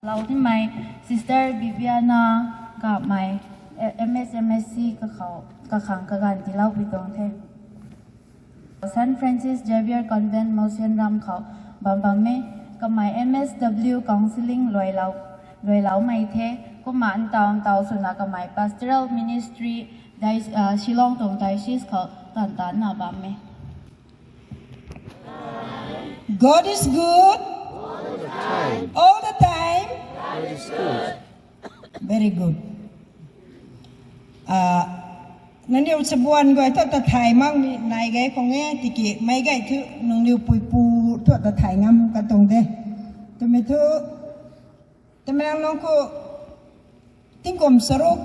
เราที่ไม่ Sister Viviana กับไม่ MSC กับเขากับขังกับการที่เราไปตรงเทSan Francis Xavier Convent มอเซียนรำเขาบำบังเมกับไม่ MSW Counseling รวยเราไม่เทก็มาอันตาวสุนัขกับไม่ Pastoral Ministry ได้ชิลองตรงไดชิสเขาตันนะบำเม God is good all the time God is good very good นั่นเดียวสบวนก็ถ้าตะไทยมั่งมีนายไกของแง่ติกิไม่ไกทุนงเดียวปูทั่วตะไทยงามกันตรงเด้แต่ไม่ทุแต่ไม่ลองก็ติ้งกลมสรุป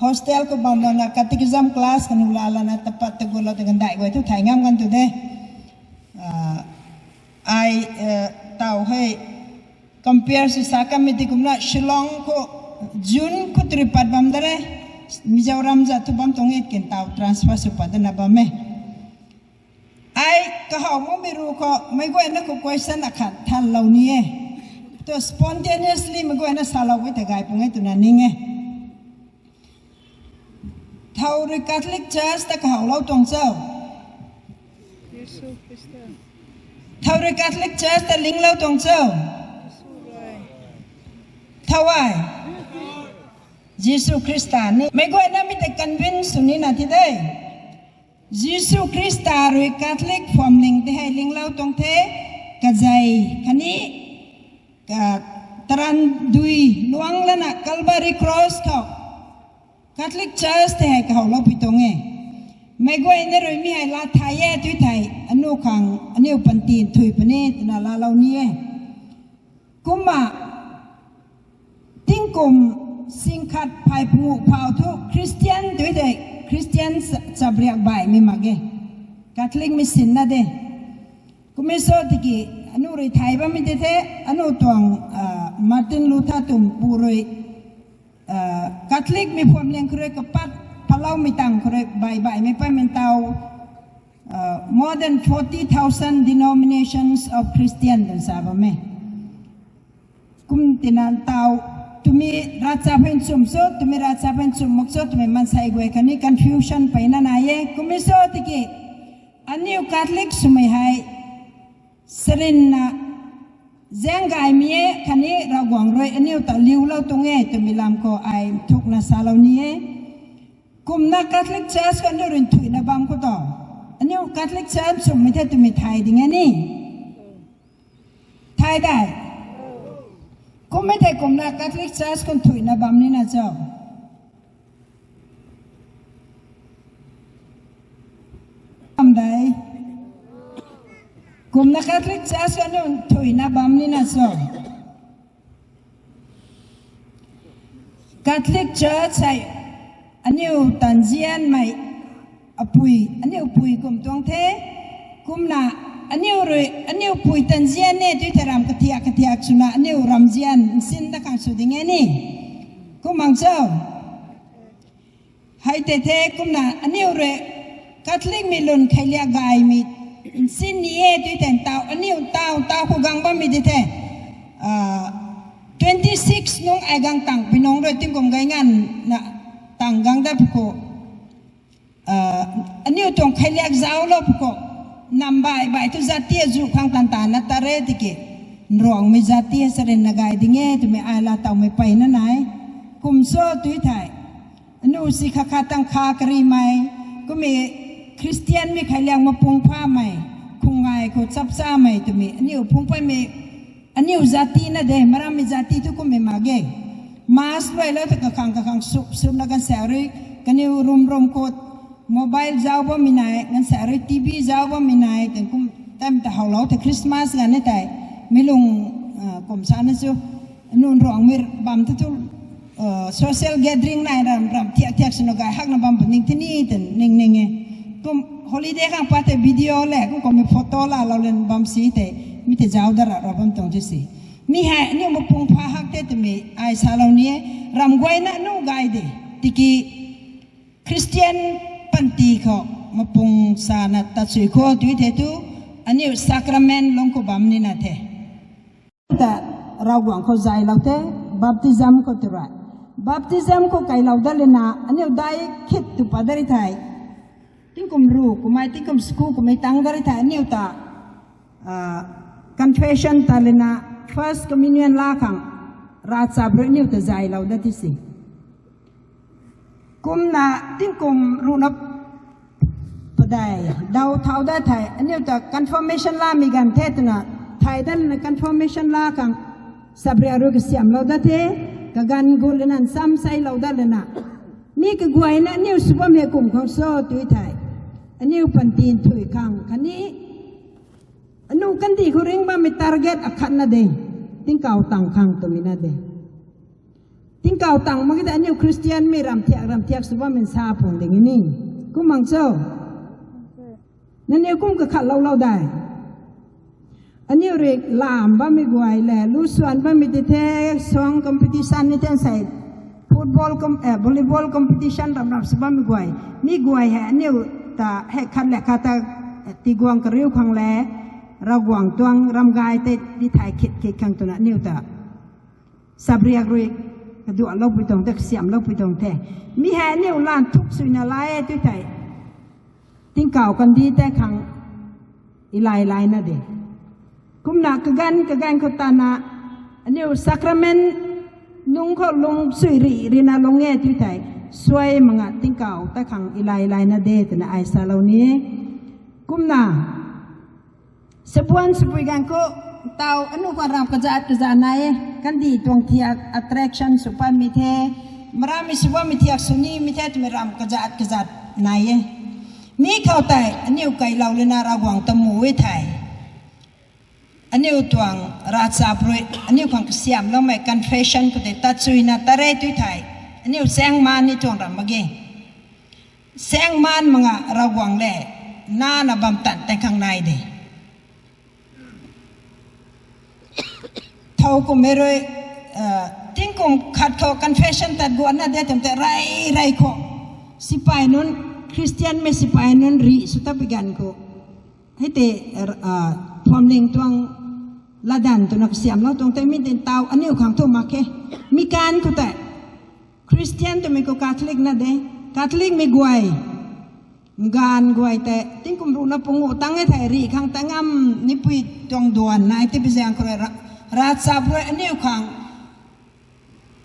hostel ko banda na catechism class kanulala na tapat tagulo tagandai ko ito thai ngam kan tu de ai tau hai compare si sakamiti kumna shillong ko june ko tripat bamdare mizoram ja tu bam tongit ken tau transfer supadana bame ai ka haw mo miru ko mai ko na ko question akhat thal law ni e to spontaneously mai ko na salaw ko tagai pungai tu na ninge thau ri Catholic Church ta ka lo tong chau thau ri Catholic Church ta ling lo tong chau thawai Jesus Christa ni mai go na mi te convince ni na ti dei Jesus Christa ri Catholic form ling te hai ling lo tong the ka jai khani ka taran dui luang lana Calvary Cross ka Catholic Church te hai ka lo pitong e mai go ina roi mi hai la thai e tu thai anu khang anu pantin thui pane na la law ni e kuma tingkum singkhat phai phu phau thu Christian tu de Christian sabriak bai mi mage Catholic mi sin na de kuma so tiki anu roi thai ba mi de the anu tong Martin Luther tum puroi Catholic mi phom leng kre ka pat palau mi tang kre bai mi pa men tau more than 40,000 denominations of Christian dan saba me kum tinan tau tumi racha pen sum so tumi racha pen sum mok so tumi man sai gwe kani confusion pa ina na ye kum so tiki aniu Catholic sumai hai serena Zengai mie kani rawang roi aniu ta liu lau tunge tumi lam ko ai thuk na salaw nie kumna Catholic Church kan rin thui na bam ko to aniu Catholic Church sum mi the tumi thai ding ani thai dai kum me the kumna Catholic Church kan thui na bam ni na cho am dai kumna Catholic Church kan thui na bam ni na so Catholic Church ai aniu tanjian mai apui aniu pui kum tong the kumna aniu pui tanjian ne tu taram katiak suna aniu ramjian sin da kang su ding ni kumang chau hai te the kumna aniu re Catholic mi lon khailia gai mi sin nie tu ten tau aniu tau ko gang ba mi de the 26 nong ai gang tang pinong ro ting kom gai ngan na tang gang da ko aniu tong khailia zau lo ko nam bai tu zatia zu khang tan tan na tare tike rong mi zatia seren na gai dinge tu me ala tau me pai na nai kum so tu thai anu si kha tang kha kri mai ko me Christian mi khailang ma pung pha mai khungai ko chap sa mai tu me aniu phung pai me aniu zati na de maram mi zati tu ko me mage mas loi lo ta khang sup na kan sari kaniu rum ko mobile jaw ba mi nai ngan sari TV jaw ba mi nai ten kum tam ta hawlo ta Christmas gan ne tai milung kom sa na chu anun rong mir bam ta tu social gathering nai ram tiak sino ga hak na bam ning tini ten ning e kum holiday kang pate video le kum mi photo la lo len bam si te mi te jaw dara ro bam tong ji si mi ha ni mo pung pha hak te mi ai sa lo ni ram gwai na nu gai de tiki Christian panti ko mapung sa na ta chui ko tu te tu aniu sacrament long ko bam ni na the ta เราหวังเขาใจเราเตบัพติซัมก็ตระบัพติซัมก็ไกเราได้เลยนะอันนี้ได้คิดตุปาดาริไทยทิ้งกุมรู้กุมไม่ทิ้งกุมสกูกุมไม่ตั้งดาริไทยอันนี้ตาconfession ตาเลยนะ first communion ลาคังราชาบริณิวตใจเราได้ที่สิกุมนะทิ้งกุมรู้นับปได้ดาวเท่าได้ไทยอันนี้ตา confirmation ลามีกันเทศนะไทยได้นะ confirmation ลาคังสับเรียรุกเสียมเราได้เทกกันกุลนั้นซ้ำใส่เราได้เลยนะนี่ก็กวยนะนี่สุภาพเมียกุมเขาโซ่ตัวไทยอันนี้ปันตีนถุยคังคันนี้อันนู้นกันที่เขาเร่งบ้ามี target อักขันนะเดทิ้งเก่าตังคังตัวมีนะเดทิ้งเก่าตังมันก็แต่อันนี้คริสเตียนไม่รำเทียกสุภาพเป็นซาปงเดงี้นี่กุมมังโซ่นั่นเนี่ยกุมก็ขัดเราได้อันนี้เรียกลามบ้ามีกวยแหละลูกส่วนบ้ามีเทสองคอมเพติชันนี่เทนใส่ฟุตบอลวอลเลย์บอลคอมเพติชันรำสุภาพมีกวยนี่กวยแห่อันนี้ตาให้ขัดแหละขัดตีกวางกระริ้วขังแหละเรากวางตวงรำกายแต่ดิถ่ายคิดขังตัวนั้นนี่ตาสับเรียกรุยกระดูกเราไปตรงแต่เสียมเราไปตรงแท้มีแห่นี่ล้านทุกสุนัขไล่ตัวไทยทิ้งเก่ากันดีแต่ขังอีไลนั่นเองกุมนักกันเขาตานะอันนี้สักราเมนนุ่งเขาลงสุยรีนาลงเงี้ยที่ไทยสวยมังติ้งเก่าแต่ขังอีไลนั่นเดแต่นะไอซาเหล่านี้กุมนาสปวนสปุยกันก็เตาอนุความรำกระจัดนายกันดีตรงที่ attraction สุภาพมิเทมรามิสว่ามิเทียสุนีมิเทตุมิรำกระจัดนายนี่เขาแต่อันนี้ไกเราเลนาราหวังตมูไว้ไทยอันนี้ตวงราชาบริอันนี้ของเสียมแล้วไม่ confession ก็ได้ตัดสุยนาตาเรตุไทยอันนี้แสงมันนี่ตวงรำมาเกแสงมันมังระวังแหล่น่าหน้าบำตัดแต่ข้างในเดเท่าก็ไม่รู้ทิ้งคงขัดเขา confession ตัดกวนน่าเดี๋ยวแต่ไรเขาสิไปนู้นคริสเตียนไม่สิไปนู้นรีสุดท้ายกันก็ให้เตะพร้อมเลี้ยงตัวละดันตัวนักเสียมแล้วตรงแต่ไม่เดินเตาอันนี้ของตัวมาแค่มีการก็แต่คริสเตียนตัวไม่ก็คาทอลิกนะเด้คาทอลิกไม่กวยงานกวยแต่ทิ้งกุมรู้นะปงตั้งให้ไทยรีข้างตั้งอ้ำนิปุยตรงด่วนนายที่เป็นอย่างคนราชาบริอันนี้ข้าง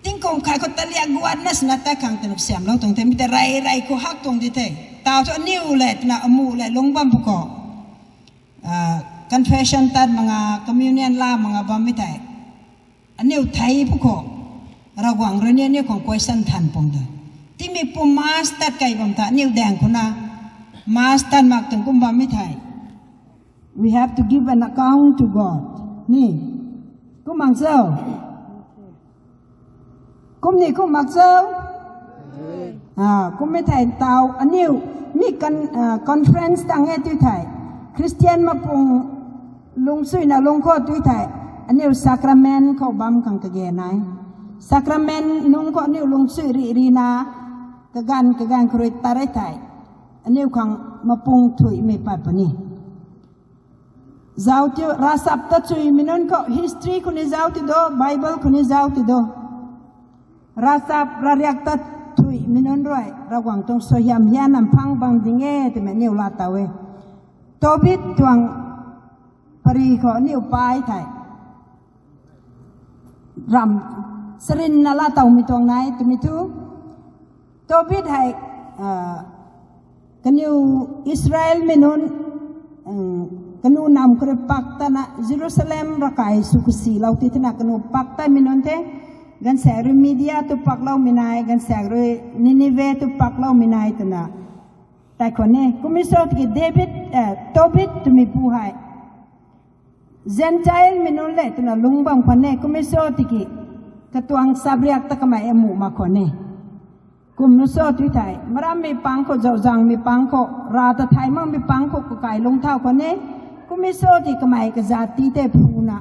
ทิ้งกุมใครก็ตะเลียกวนนั่นสินะแต่ข้างตัวนักเสียมแล้วตรงแต่มีแต่ไรก็ฮักตรงที่เตะเตาตัวนิ้วเลยนะอมูเลยลงบัมปุกconfession ตัดมังอา communion ลามังอาบามิไทยอันนี้ไทยพวกเขาระวังเรื่องนี้ของ question ทันปงเดที่มีปุ่มมาสตัดไก่บำตานิ้วแดงคนน่ะมาสตัดมากถึงกุมบามิไทย we have to give an account to God นี่กุมมังเซลกุมนี่กุมมังเซลกุมไม่ไทยเตาอันนี้มีกัน conference ตั้งให้ที่ไทยคริสเตียนมาปงลงสุยนะลงข้อตุยไทยอันนี้สักราเมนเขาบัมขังกะเกนายสักราเมนนุ่งข้อนี้ลงสุยรีนากะกันครุยตาไรไทยอันนี้ขังมาปงถุยไม่ปัดปนี่เจ้าที่ราสับตัดสุยมินุนก็ history คนนี้เจ้าที่โด Bible คนนี้เจ้าที่โดราสับราเรียกตัดถุยมินุนร้อยระหว่างตรงสยามยานำพังบางดิ่งเอแต่ไม่เนี่ยลาตาเวโตบิดทวงปรีขอนิ้วปลายไทยรำสรินนาลาเต่ามีตรงไหนตุมิทุโตบิดให้กันอยู่อิสราเอลมินุนกันอยู่นำคริปักตนะเยรูซาเล็มรักไอสุขสีเราติดนะกันอยู่ปักตามินุนเทกันแสรุมีเดียตุปักเรามินายกันแสรุนินิเวตุปักเรามินายตนะแต่คนนี้กุมิสอดกิเดวิดโตบิดตุมิผู้ให้เซนไจล์มินุนเล่ตนะลุงบังคนนี้กุมิสอดกิกระตวงซาบริยักตะกมาเอมูมาคนนี้กุมิสอดวิทัยมรามีปังโคเจ้าจังมีปังโคราตไทยมั่งมีปังโคกุไก่ลงเท้าคนนี้กุมิสอดกมาเอกจัตติเตพูนะ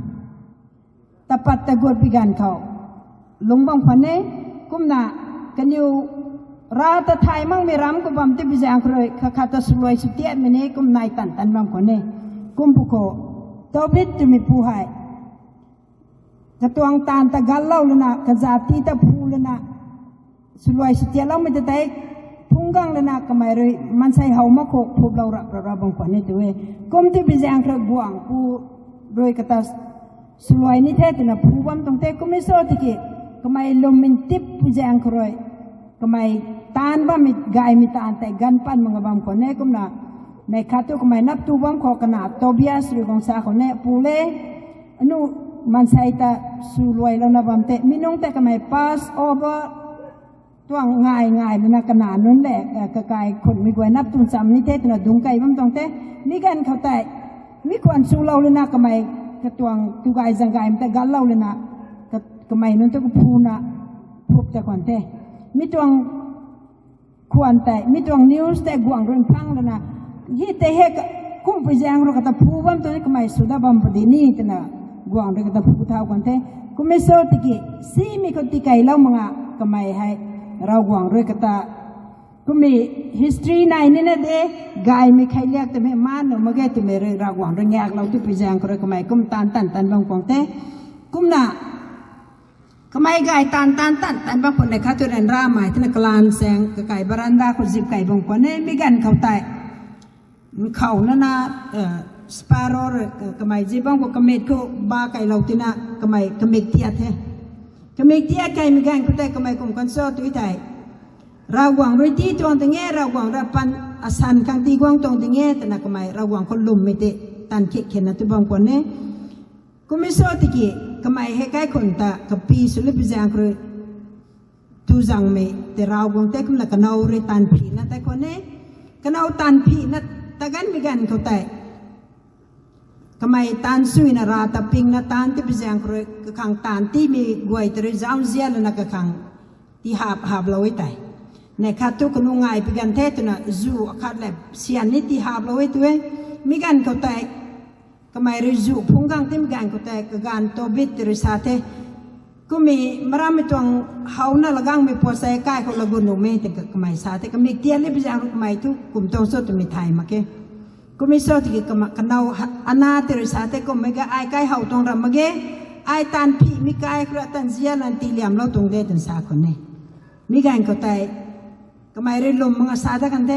ตะปัตตะกดบิกันเขาลุงบังคนนี้กุมนะกันอยู่ราตไทยมั่งมีรำกุบัมที่พิจารณาครอยข้าขัดสลวยสุดเทียมินีกุมนายตันบังคนนี้กุมปุโคโตบิดตุมิผู้ให้ กระตวงตานตะกัลเล่าเลยนะกระจาตีตะพูเลยนะสลวยสุดเจ้าเราไม่จะได้พุ่งกังเลยนะก็ไม่เลยมันใส่เฮามาโคกพูดเราเราบางคนนี่ตัวเองกุมที่ไปแจงกระบวงผู้โดยกระตัสสลวยนี่แท้แต่นะผู้วันตรงเตก็ไม่โซ่ติกิก็ไม่ลมมันติบผู้แจงครอยก็ไม่ตานบ้ามีกายมีตานแต่กันปั้นมังบางคนนี่ก็นะในคาตุก็ไม่นับตัวบ้างขอขนาดโตบิอาสหรือกองสาคนนี่ผู้เล่อนุมันใส่ตาสลวยแล้วนะบางเตมิน้องแต่ก็ไม่ pass overตัวง่ายเลยนะขนาดนั้นแหละกระกายคนมีกว่านับตุนซ้ำนี่เทศนะดุงไก่บ้างตรงเตมีกันเขาแต่มีควรสู้เราเลยนะก็ไม่กระตวงตุกายสังกายมันแต่กันเราเลยนะก็ไม่นั่นต้องพูนะพบแต่คนเตมีตวงควรแต่มีตวงนิวส์แต่กวางเรื่องพังเลยนะยี่แต่เฮกคุ้มไปแจงเราก็ตะพูบ้างตัวนี้ก็ไม่สุดาบัมปดีนี่แต่นะกวางเรื่องก็ตะพูเท่ากันเตก็ไม่โซ่ติกิซีมีคนติไก่เล่ามังอ่ะก็ไม่ให้เราหวังด้วยกตาก็มี history ในนี่นะเด้กายไม่ใครเรียกแต่ไม่มาหนูมาแก่ตัวไม่เรื่องเราหวังเรื่องยากเราที่ไปแจงก็เลยก็ไม่กุมตันบางคนเต้กุมน่ะก็ไม่กายตันบางคนในข้าตัวเรนราหมายที่นักลานแสงก็กายบารันดาคนสิบกายบางคนเนี่ยไม่กันเขาตายเขานั่นนะสปาร์โร่ก็ไม่จีบางคนก็ไม่ก็บ้าไก่เราที่น่ะก็ไม่ก็ไม่เทียดเท่ก็ไม่เที่ยใครมีการคุยแต่ก็ไม่คงกันโซ่ตัวใจเราหวังด้วยที่ตรงตรงเงี้ยเราหวังรับปันอาสันคังตีกวางตรงตรงเงี้ยแต่นักก็ไม่เราหวังคนลุมไม่เตะตันเข็นนะตัวบางคนเนี่ยก็ไม่โซ่ติกี้ก็ไม่ให้ใครคนตากับปีสุริพิจารณ์คือทุจังไม่แต่เราหวังแต่ก็นักกันเอาเรตันผีนะแต่คนเนี่ยกันเอาตันผีนะแต่กันมีการเขาแต่ทำไมตานสุยนาราตาปิงนาตานที่เป็นอย่างกระขังตานที่มีกวยตระจ้างเสียแล้วนักกระขังที่หาบเราไว้แต่ในข้าตุกนุ่งไงเป็นการเทศนะจูขาดแลบเสียนิที่หาบเราไว้ตัวมีการเขาแต่ทำไมริจูพุ่งกังที่มีการเขาแต่การโตบิดตระสาเทก็มีมรามิตวงเขาหน้าละกังมีพอใส่ใกล้เขาละกุนนุ่มไม่แต่ก็ไม่สาเทก็มีเตี้ยเล็บเป็นอย่างก็ไม่ทุกกลุ่มตรงโซตุมีไทยมาเกก็ไม่โซ่ที่ก็มากันเอาอนาเตริสาเตก็ไม่ก็ไอ้ใกล้เฮาตรงรำมะเกไอ้ตันพีมีใกล้ครัวตันเสียนันตีเหลี่ยมเราตรงเดตันสาคนนี้มีการก็แต่ก็ไม่เรียนลมมังสาตะกันเต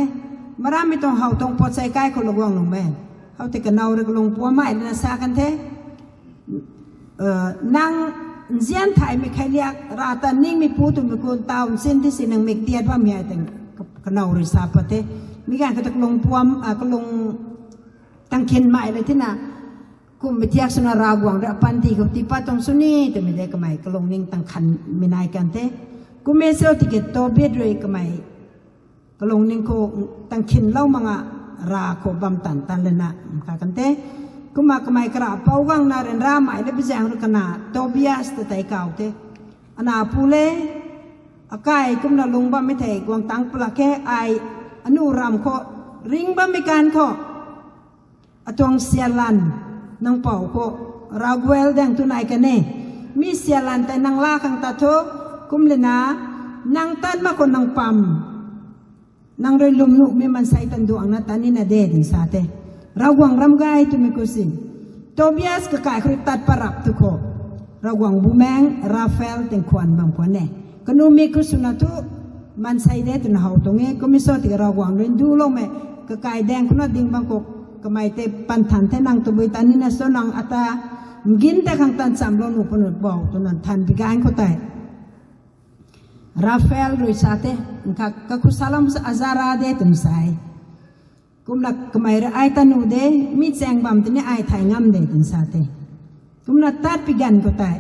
มาราไม่ต้องเฮาตรงปอดใส่ใกล้คนละวงลงแม่เฮาแต่กันเอาเรื่องลงปัวไม้นันสากันเตนางเสียนไทยไม่ใครเรียกราตันนิ่งมีพูดถึงมีคนตาวเส้นที่สินังเมกเดียดว่ามีอะไรแต่กันเอาริสาปะเตมีการก็ตกลงพวมก็ลงตั้งเข็นใหม่เลยที่น่ะกุมไปเที่ยวสุนารากวางเรือปันตีกับตีป้าตรงสุนีแต่ไม่ได้ก็ไม่ก็ลงนิ่งตั้งขันมีนายกันเต้กุมเมเซลติเกตโตเบียดเลยก็ไม่ก็ลงนิ่งโคตั้งเข็นเล่ามังอะราโคบำตันเลยนะค่ะกันเต้กุมมาก็ไม่กระเป๋าวังนาเรนราใหม่เลยไปแจงรุกนาโตเบียสแต่ไต่เก่าเต้อนาปูเล่อากายกุมน่ะลงบ้าไม่ไถ่กวางตังปลาแค่ไออนุรามเขาริงบ้าไม่การเขาอตวงเสียลันนางเป่าเขาราเวลแดงตุนายกันเน่มีเสียลันแต่นางลาขังตาโตกุมเลนะนางตันมาคนนางปั๊มนางเรลุมนุมีมันใส่ตันดวงนะตานี่นาเดดิสาเตเราหวังรำไกตุมิกุสินโตเบียสก็กายคริตัดปรับทุกคนเราหวังบูแมงราเฟลเต็งควันบางคนเน่ก็นูมีกุสุนัตุมันใส่ได้ตุนหาตรงนี้ก็ไม่สอดที่เราหวังเรียนดูลงไหมก็กายแดงคุณดิงบางกก็ไม่เตปันทันเทนังตัวบุยตันนี่นะสนังอัตากินแต่ขังตันสามโลนุปนุดบอกตัวนั้นทันพิการเขาแต่ราเฟลรุยซาเตก็คุสลามอาซาราเดตุนไซกุมนักก็ไม่ระไอตันูเดมีแจงบำตัวนี้ไอไทยงามเดตุนซาเตกุมนักตัดพิการเขาแต่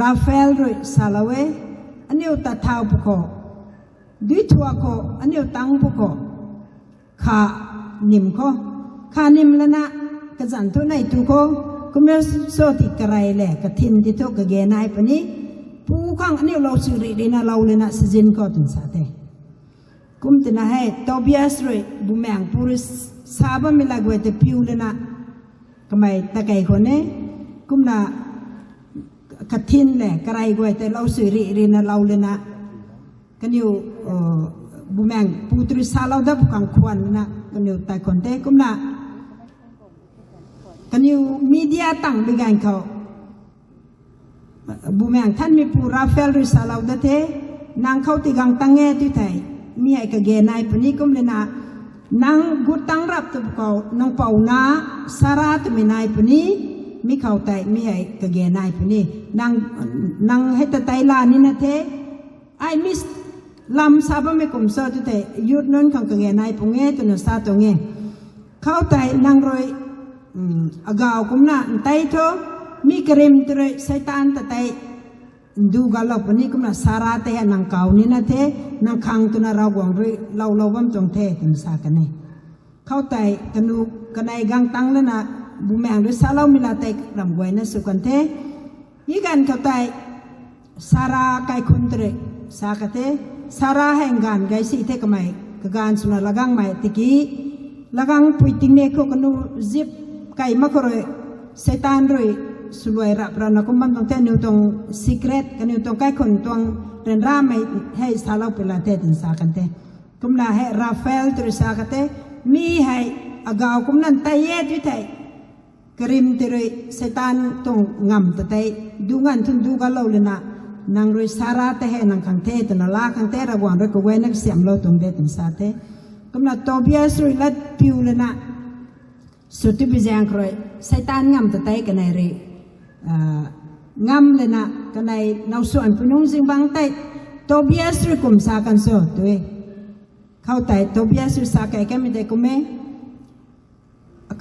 ราเฟลรุยซาลาเวอันนี้อุตท้าวปุโคดิทัวโคอันนี้ตังปุโคขานิมโคขานิมแล้วนะกระจันทุนในทุโคก็ไม่โซติกระไรแหละกระทินที่ทุกกระเกนายปนี้ผู้ข้างอันนี้เราสุริดีนะเราเลยนะสจินก็ถึงสาเตกุมตินะให้โตเบียสรวยบุแมงปุริสาบะมิลากเวตพิวเลยนะก็ไม่ตะไกคนนี้กุมนะกระทินแหละกระไรกวยแต่เราสุริดีนะเราเลยนะกันอยู่บุแมงปูตริสาเราได้บุกังควันนะกันอยู่แต่คนเต้กุมนะกันอยู่มีเดียตั้งไปกันเขา บุแมงท่านมีปูราเฟลหรือซาลาวดะเทนางเข้าติกังตังเงตุไทยมีให้กะเกนายปนี้กุมเลนะนางกุตังรับตุเขานางเป่านาสาราตุมีนายปนี้มีเข้าไตมีให้กะเกนายปนี้นางให้ตะไตลานี่นะเทไอมิสลำซาบะเมกุมซอตุเตยุดนั้นของกะเกนายปงเงตุนซาตงเงเข้าไตนางรอยagak hukum na entai to mi kerim tere setan tatai du galau pani kumna sarate ya nang kau ni na the nang khang tu na rawang ri lau bam tong the tin sa kane khau tai kanu kanai gang tang le na bu meng ri salau mila tai ram goi na su kan the yi gan khau tai sara kai khun tere sa ka the sara heng gan gai si the kamai ka gan suna lagang mai tiki lagang puiting ne ko kanu zip kai makore setan roi sulai rap rana kumban tong tenu tong secret kanu tong kai kon tong ren ra mai hai salau pela te tin sa kan te kumna hai rafael tur sa ka te mi hai agau kumnan taye tu tai krim tere setan tong ngam ta tai dungan thun du ga lo le na nang roi sara te he nang khang te tu na la khang te ra wan roi ko we nak siam lo tong de tin sa te kumna tobias roi lat piu le na suti bijang kroi setan ngam ta tai kanai re ngam le na kanai nau suan punung sing bang tai tobias ri kum sa kan so tue khau tai tobias ri sa kai ka mi te kume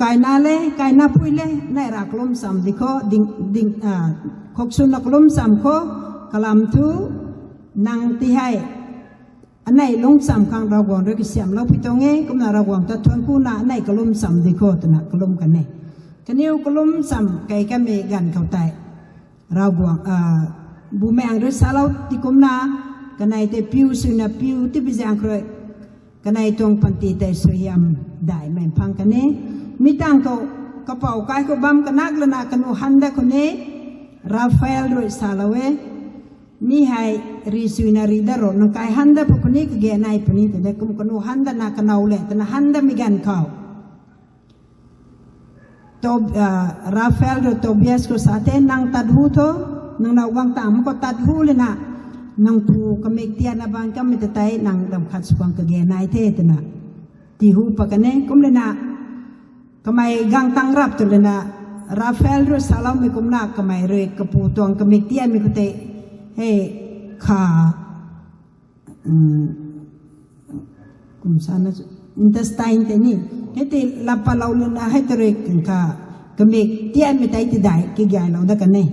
kai na le kai na pui le nai ra klom sam dikho ding khok sun na klom sam kho kalam thu nang ti haiอันไหนลงสามครั้งเราหวังด้วยกิเสียมเราพิจารณาก็มาเราหวังแต่ทวนคู่น่ะอันไหนก็ล้มสามดีโคตรนะก็ล้มกันเนี่ยกันนิ้วก็ล้มสามไก่กันเมกันเข้าใจเราหวังบูแมงหรือสาเราที่กุมนากันไหนแต่ผิวสุนัขผิวที่พิจารณาเลยกันไหนตรงพันตีแต่สวยงได้แม่พังกันเนี่ยมีตังเขากระเป๋าไก่ก็บัมกันนักเลยนะกันอุหันได้คนนี้ราฟาเอลหรือสาเรามีให้รีสุนารีดารอนงkai handa pukuni ke genai puni te kum kanu handa na kanau le tana handa migan kau to rafael ro tobias ko sate nang tadhu to nang na wang tam ko tadhu le na nang pu kamek tia na bang kam te tai nang dam khat suang ke genai the tana ti hu pakane kum le na kamai gang tang rap to le na rafael ro salam mi kum na kamai re kapu tuang kamek tia mi ko te hey kha kum sana intestine te ni hete la palau na hetere kha kame tia mi tai ti dai ki gai lo da kan ne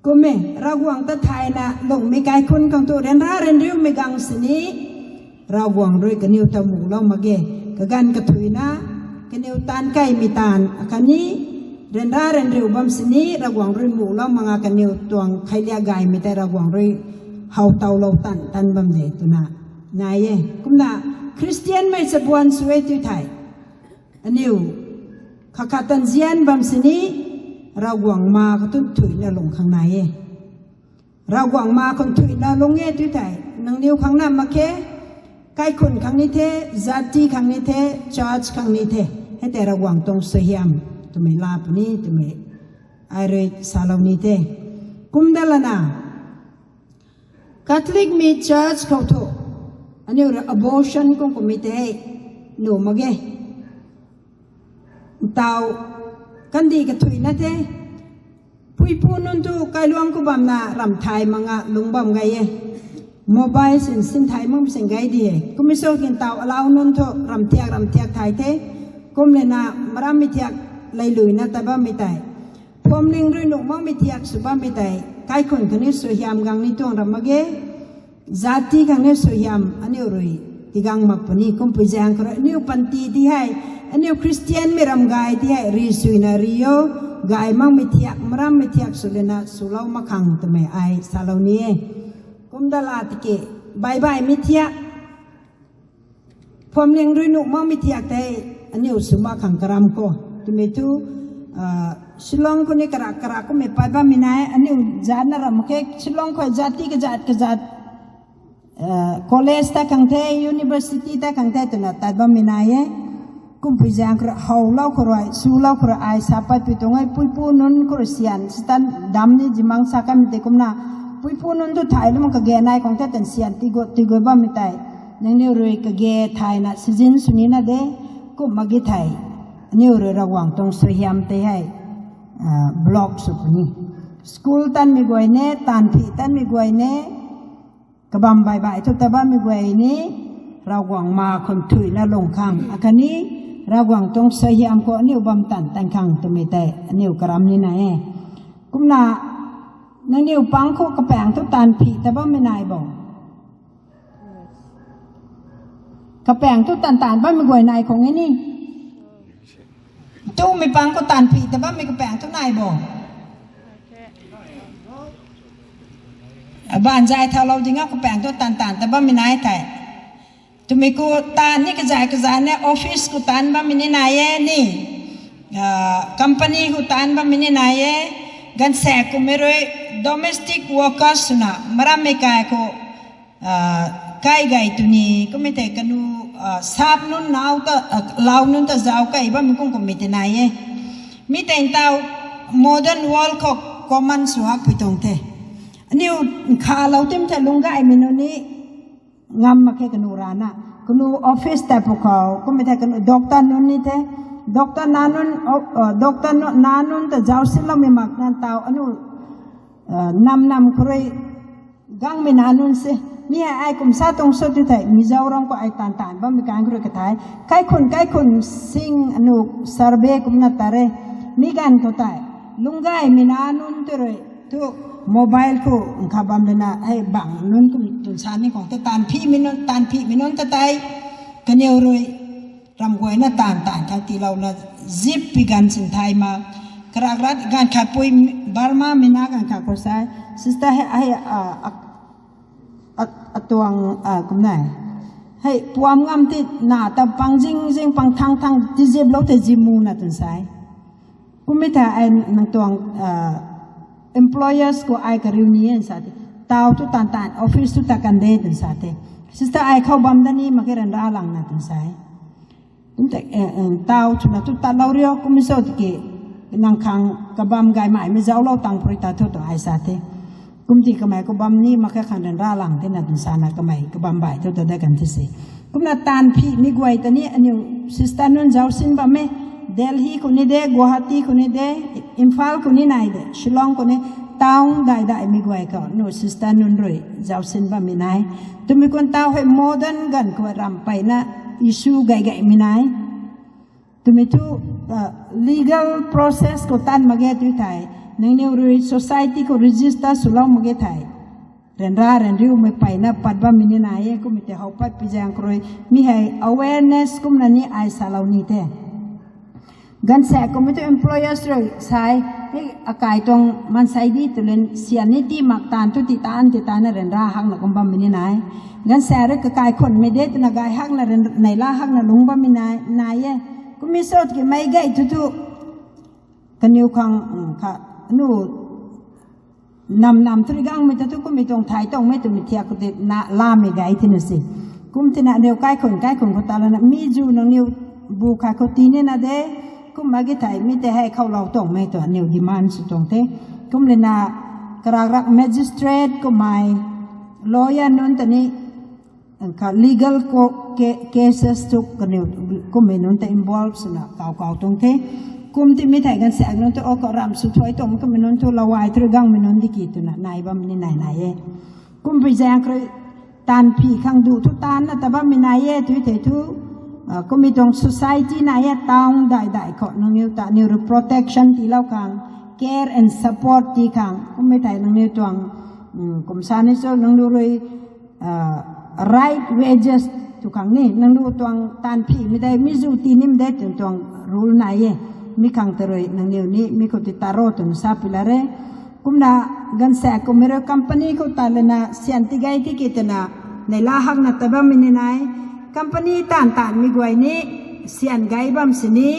kume rawang ta thai na long me kai kun kang to ren ra ren riu me gang sini rawang roi ka niu ta mu lo ma ge ka gan ka thui na ka niu tan kai mi tan akani ren ra ren riu bam sini rawang roi mu lo manga ka niu tuang khai lia gai mi ta rawang roi hau tau lo tan bam de tu na na ye kum na christian mai sa buan suwe tu thai aniu khakatan zian bam sini rawang ma ka tu thui na long khang na ye rawang ma kon thui na long ye tu thai nang niu khang na ma ke kai khun khang ni the zati khang ni the church khang ni the he te rawang tong sehiam tu me la pni tu me ai re salaw ni the kum dalana Catholic mi church kau tu, ani ora abortion kong komite no mage, tau kandi katui na te, pui punun tu kai luang ko bam na ram thai manga lung bam gai mobile sin thai mum sin gai die, kumiso kin tau alaw nun tu ram tiak thai te, kum le na maram mi tiak lai lui na taba mi tai, pom ling ri nuk mang mi tiak suba mi tai. Kai kun kani so hiam gang ni tong ramage zati gang ne so hiam ani roi tigang mapani kum pujang kro ni panti di hai ani christian me ram gai di hai ri suina rio gai mang mi tiak maram mi tiak sulena sulau makhang tme ai salau ni kum dala tike bye mi tiak pom leng ri nu mang mi tiak te ani usuma khang karam ko tme tu Shillong ko ni karak ko me paiba minai ani jana ram ke Shillong ko jati ke jat college ta kang the university ta kang the tuna ta ba minai กุมพิจารณาเฮาเล่าครอยสู้เล่าครอยสาปัดไปตรงไอ้ปุยปูนุนครเสียนสตันดำนี่จิมังสักกันมิเตกุมนาปุยปูนุนตุไทยแล้วมันก็แก่นายของเต้นเสียนติโกบ้ามิไตนั่งเนี่ยรวยก็แก่ไทยนะซีซันสุนีนะเด้กุมมากิไทยเนี่ยรวยระวังตรงสยามเตให้บล็อกสุนีสกูลตันมีกวยเน่ตันพีตันมีกวยเน่กบำใบทุกตาบ้ามีกวยเน่ระวังมาคนถุยน่าลงข้างอาการนี้ระวังตรงสยามก็นิ้วบำตันตันข้างตัวไม่แต่นิ้วกระมนี่นะกุมนานั่นนิ้วปังคู่กระแปงทุกตันผีแต่บ้าไม่นายบอกกระแปงทุกตันบ้าไม่กวยนายของไอ้นี่ตู้ไม่ปังก็ตันผีแต่บ้าไม่กระแปงทุกนายบอกบ้านใจเท่าเราจริงๆกระแปงทุกตันแต่บ้าไม่นายแต่tu miku tan ni kerja ne office ku tan ba mini naye ni company ku tan ba mini naye gan se ku meroi domestic workers na marame kai ko kai gai tu ni ku mete kanu sap nun nau ta lau nun ta zau kai ba mi kung ku mete naye mi ten tau modern world ko common suak pitong te niu kha lau tem ta lunga ai minoni ngam ma ke kanu rana kanu office ta pukau ko me ta kanu doctor nun ni the doctor nanun ta jaw sila me mak nan taw anu nam kroi gang me nanun se ni ai kum sa tong so tu thai mi jaw rong ko ai tan ba mi kang kroi ka thai kai khun sing anu survey kum na tare mi gan ko tai lungai me nanun tu roi tu mobile ko khabam lena hai bang nun kum tun san ni kong ta tan phi minun ta tai kaneu roi ram goi na tan thang ti lau na zip pigan sin thai ma krakrat gan kha pui barma mina gan kha ko sai sister hai atuang kum nai hai puam ngam ti na ta pang jing pang thang ti zip lo te jimu na tun sai kumita ai nang tuang employers ko ai ka reunion sa ti taw tu tan office tu ta kan de tin sa te sister ai khau bam da ni ma ke ran ra lang na tin sai tum te taw tu na tu ta law rio kum so ti ke nang khang ka bam gai mai me jaw lo tang pri ta to ai sa te kum ti ka mai ko bam ni ma ke khan ran ra lang te na tin sa na ka mai ka bam bai to da kan ti se kum na tan phi ni gwai ta ni anu sister nun jaw sin ba me Delhi ko ni de Guwahati ko ni de Imphal ko ni nai de Shillong ko ni taung dai mi gwai ka no sister nun roi jaw sin ba mi nai tu mi kon taw he modern gan ko ram pai na issue gai mi nai tu mi tu legal process ko tan mage tu thai nang ne roi society ko register sulong mage thai ren riu me pai na pat ba mi ni nai ko mi te hau pat pi jang kroi mi hai awareness kum na ni ai salau ni te gan sa committee employers ro sai ni akai tong man sai di tulen sian ti mak tan tu ti tan na ren ra hang na kum bam mi ni nai gan sa re ka kai khon me de na gai hang na ren nai la hang na lung bam mi nai ye kum mi sot ki mai gai tu kan yu khang kha nu nam tri gang me tu kum mi tong thai tong me tu mi thia ku te na la me gai tin si kum ti na ne kai khon ko ta la na mi ju nang niu bu kha ko ti ne na de kum magi thai mi te hai khau lau tong me to new demand su tong te kum le na krak magistrate ko mai lawyer non tani ka legal ko cases tu ka new kum me non te involved na kau tong te kum ti mi thai gan se agnon to ko ram su thoi tong kum me non to lawai tru gang me non diki tu na nai bam ni nai ye kum bi jang kro tan phi khang du tu tan na ta bam mi nai ye tu te tuก็มีตรง society นายตองได้ขอน้องนิวตานิว protection ที่เล่าคัง care and support ที่คังก็ไม่ได้น้องนิวตวงกรมสานิสน้องดูเลย right wages ทุกครั้งนี่น้องดูตวงตันพี่ไม่ได้มิจูตีนี่ไม่ได้ตวง rule นายมีคังเตยน้องนิวนี่มีคนติดตารอตุนซาพิลาเร่กุมนากันแสกุมเรอ company ก็ตาเลนะเสียนติไกที่กิตนะในลาหักนัตบัมมินนายcompany tan mi gwai ni sian gai bam sini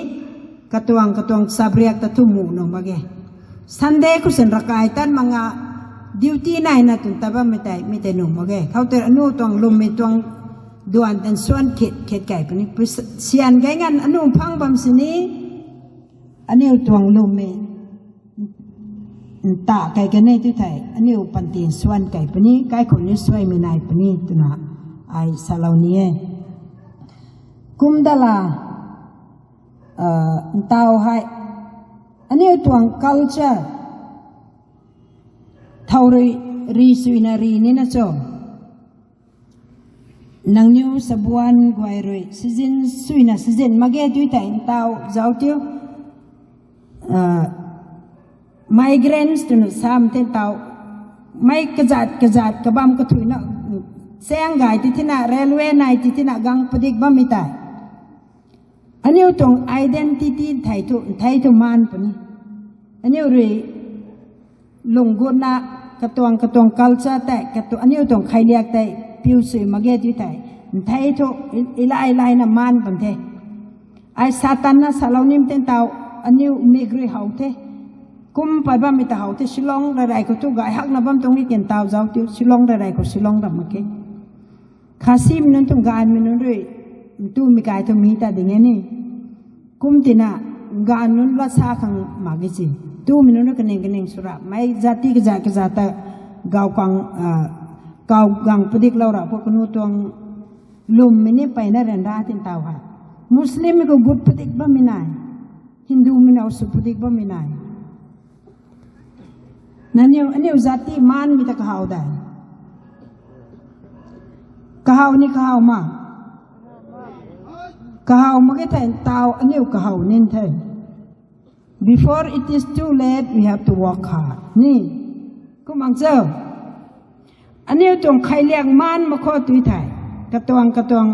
katuang sabriak tatumu no mage Sunday ku sen rakai tan mga duty nai na tun taba mitai no mage khau ter anu tong lum mi tong ดวนแต่ส่วนเขตไก่ปนี้เสียนไก่งันอนุพังบำสินี้อันนี้ตวงลุมเมตาไก่กันนี่ที่ไทยอันนี้ปันตีนส่วนไก่ปนี้ไก่คนนี้สวยมีนายปนี้ตัวน่ะไอซาลาวนี้กุมดาลาตาวให้อันนี้ตวง culture เท่ารีสุยนารีนี่นะจ๊ะนังนิวสบวนกวยรวยซีซันสุยนะซีซันมาเกตุยแต่อินตาวเจ้าทิวmigrants ตุนสามเทนตาวไม่กระจัดกระบำกระถุยนะเสียงไก่ที่น่ะเรลเวย์ไหนที่น่ะกังปดิกบ้ามิตายอันนี้ตรง identity ไทยตุมันปนี่อันนี้รวยลงกุน่ะกระตวง culture แต่กระตวงอันนี้ตรงใครเรียกแต่พิวสุยมาเกตุยแต่ไทยตุอิลานะมันปันเทไอซาตานนะสลาวนิมเทนตาวอันนี้มีกรีเฮาเทกุมไปบ้ามิตาเฮาเทชิลองอะไรก็ทุกไก่ฮักนะบ้ามตรงนี้เกินตาวเจ้าติวชิลองอะไรก็ชิลองดำมาเกข้าซิมนั่นตรงการมันนั่นด้วยตู้มีกายตรงนี้แต่ดิ่งนี่กุมตินะการนั่นละซาขังมากิจิตู้มันนั่นก็เน่งสุระไม่จัติกะแต่กาวกังปดิกเราละพวกนู้นตรงลุมมันนี่ไปนั่นเรนดาตินตาวฮะมุสลิมก็กุดปดิกบ้ามินายฮินดูมินาสุปดิกบ้ามินายนั่นเนี่ยอันนี้จัติมันมีแต่ข้าวได้ข้าวนี่ข้าวมาแค่แต่ตาวอันนี้ข้าวนี่เท่ before it is too late we have to work hard นี่ก็มังเจ้าอันนี้ตรงใครเลี้ยงมันมาข้อตุยไทยกระตวง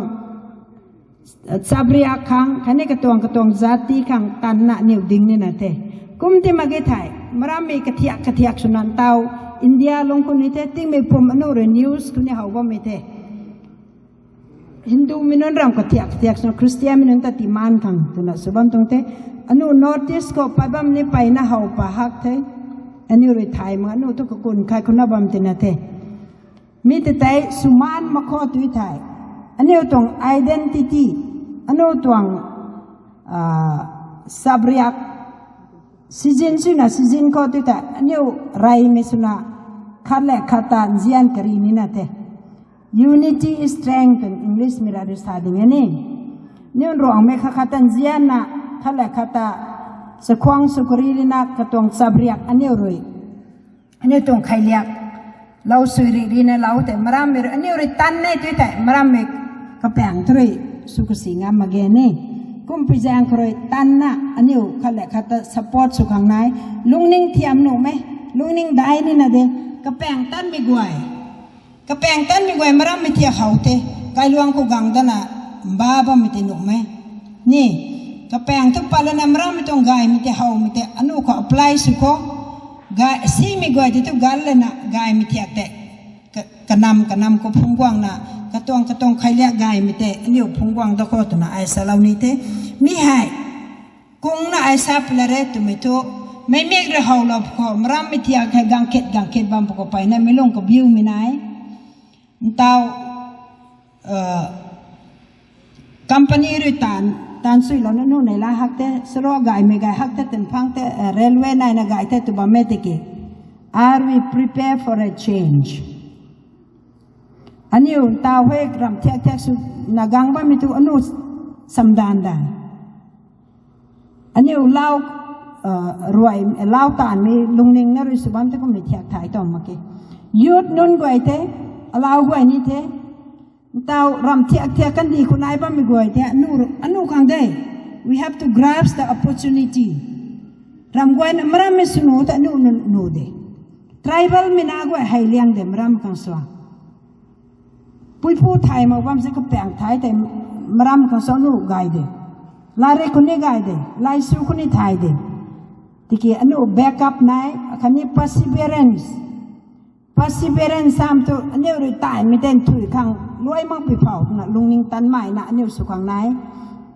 ซาบริอาคังคันนี้กระตวงจัติคังตันนะเนี่ยดิ่งนี่นะเท่กุมที่มาเกไทยมรามีกระเทียกสุนันเตาอินเดียลงคนนี้เท่ติ้งไม่ปุ่มอนุเรนิวส์คนนี้เขาว่าไม่เท่ฮินดูมินนรำกระเทียกสุนันคริสเตียนมินนตัดติมันคังตัวนั้นสุบันตรงเท่อนุนอร์ทิสก็ไปบ้านนี้ไปนะเขาปะฮักเท่อันนี้เรื่องไทยมันอนุทุกคนใครคนนั้นบ้านที่นั่นเท่มีแต่ไทยสุมันมาข้อตุยไทยอันนี้ตรง identity อันนี้ตรงซาบริยักซีซันสุนะซีซันข้อตุยไทยอันนี้ไรไม่สุนะขัดแหลกขัดตานเจียนกรีนี่นะเท่ unity is strength in English มีอะไรสักอย่างนี้นี่รองไม่ขัดตานเจียนนะขัดแหลกขัดตาสควงสุกรีนะกระตรงซาบริยักอันนี้รวยอันนี้ตรงใครเรียกเราสุริรีนะเราแต่มารามเมรอันนี้ริตันเนี่ยตัวแต่มารามเมกระแปงทรีสุขสิงห์มาเกนี่กุมพิจารณาครตันนะอันนี้เขาเรียกเขาจะสปอร์ตสุขังไหนลุงนิ่งเทียมหนูไหมลุงนิ่งได้นี่นะเด็กกระแปงตันไม่กวยมารามไม่เทียเขาเตะไกลลวงกูกังตันน่ะบ้าไม่เตะหนูไหมนี่กระแปงทุกปาลนะมารามไม่ต้องไกไม่เตะเขาไม่เตะอันนู้นเขา apply สุขกายซีมีกวยที่ทุกการเลยนะกายไม่เทียกแต่กระนำก็พุ่งกว้างนะกระตองใครเรียกกายไม่เตะอันนี้พุ่งกว้างตะโคตรนะไอ้สลาวนี่เตะมีให้กงนะไอ้ซาเปลเรตุไม่ถูกไม่มีกระหอบหลบขอมรำไม่เทียกให้กังเข็ดบางปกไปนะไม่ลงกับบิวไม่ไหนเต้าคัมพานีรุ่ยตานสุยแล้วนั่นนู่นในละฮักเตสโรกายไม่กายฮักเตต็นพังเตเรลเวย์ไหนนะกายเตตุบะเมติกิ Are we prepared for a change อันนี้ตาเวกรำเทียกสุนักกังบ้ามิตุอนุสัมดานได้อันนี้เล่ารวยเล่าตานมีลุงนิงนรุสุบันเตก็มีเทียกถ่ายต่อมาเกยุดนุ่นกวยเตเล่ากวยนี่เตตารำเทียกกันดีคุณนายบ้ามีกวยเตอนุกังได้ we have to grasp the opportunity รำกวยมรำไม่สนุแต่นูเด tribal มีนากวยให้เลี้ยงเดมรำกังสวาปุยพูดไทยมาว่ามันก็แปลงไทยแต่มรำกังสวานูไกเดลาเรคนนี้ไกเดลายสูคนนี้ไทยเดที่กี่อนุ backup นายคันนี้ perseverance สามตัวอันนี้ริตายไม่เต้นถุยขังรวยมั่งปีเผานะลุงนิ่งตันใหม่นะอันนี้สุขังนาย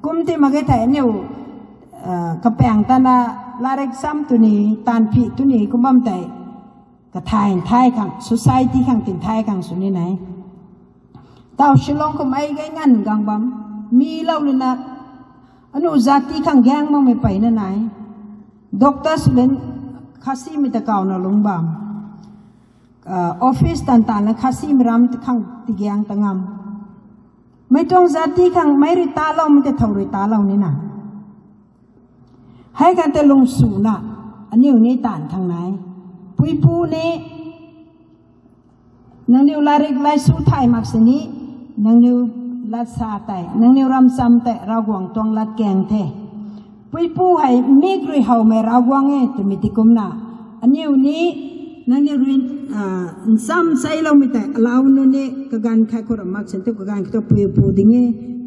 กุมที่มาเกยแต่อันนี้กระแปงตันละลาเร็กซ้ำตัวนี้ตันผีตัวนี้กุมบัมแต่กระไทยขัง society ขังติดไทยขังสุนี้ไหน ตาวฉลองก็ไม่ไงงั้นกังบัมมีเล่าเลยนะอนุญาติขังแกงมั่งไม่ไปนั่นไหนด็อกเตอร์สิเป็นข้าซีมิตะเก่านะลงบัมออฟฟิศต่างๆนะข้าซีมิรำขังติแกงตั้งงไม่ต้องญาติขังไม่ริตาเล่าไม่แต่ทองริตาเล่านี่นะให้กันแต่ลงสู่นะอันนี้อยู่ในต่างทางไหนปุยปูนี่นังนิวลาริกไลสู่ไทยมักษนี้นังนิวลัดซาไตนังนิวรำซ้ำแต่เราหวังตรงลัดแกงเทปุยปูให้มีกรุยเฮาไม่เราหวังตุมิติกุมนะอันนี้อยู่นี้นังนิวรินซ้ำใส่เราไม่แต่เราโน่นนี่กการแค่คนละมักษณะกการคิดปุยปูดิ่ง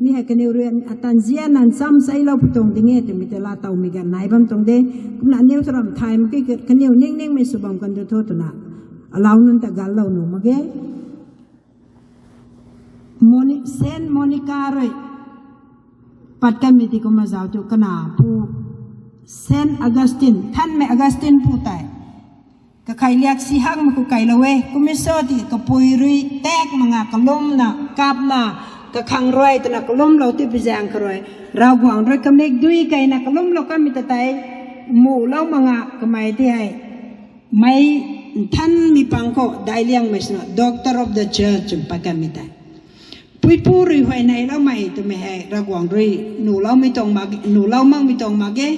นี่ให้กันนิวเรียนอัตันเจียนันซ้ำใส่เราผู้ตรงดิ่งตุมิติลาเตามีกันไหนบ้างตรงเด้กุมนะนิวสรำไทยมันก็กันนิวนิ่งๆไม่สุบมกันจะโทษตัวนะเราโน่นแต่กันเราหนูมาเก้เซนโมนิกาเรยปัดกันมิติกุมาจาวจุกนาผู้เซนอากาสตินท่านไม่อากาสตินผู้ตายก็ใครเรียกสิฮักมันก็ไกลละเวกุมิโซติก็ปุยรุยแตกมังกะล้มนะกาบมาก็ขังรอยตนะกะล้มเราที่ไปแจงกรอยเราหวังรอยก็เมกดุยไกนะกะล้มเราก็มีแต่ใจหมู่เรามังก็ไม่ที่ให้ไม่ท่านมีปังก็ได้เลี้ยงไม่สนอ Doctor of the Church จุปกันมีแต่ปุยปูรีหวยในแล้วไม่ตัวไม่ให้ระวังรีหนูเล่าไม่ตรงมาหนูเล่ามั่งไม่ตรงมาเก้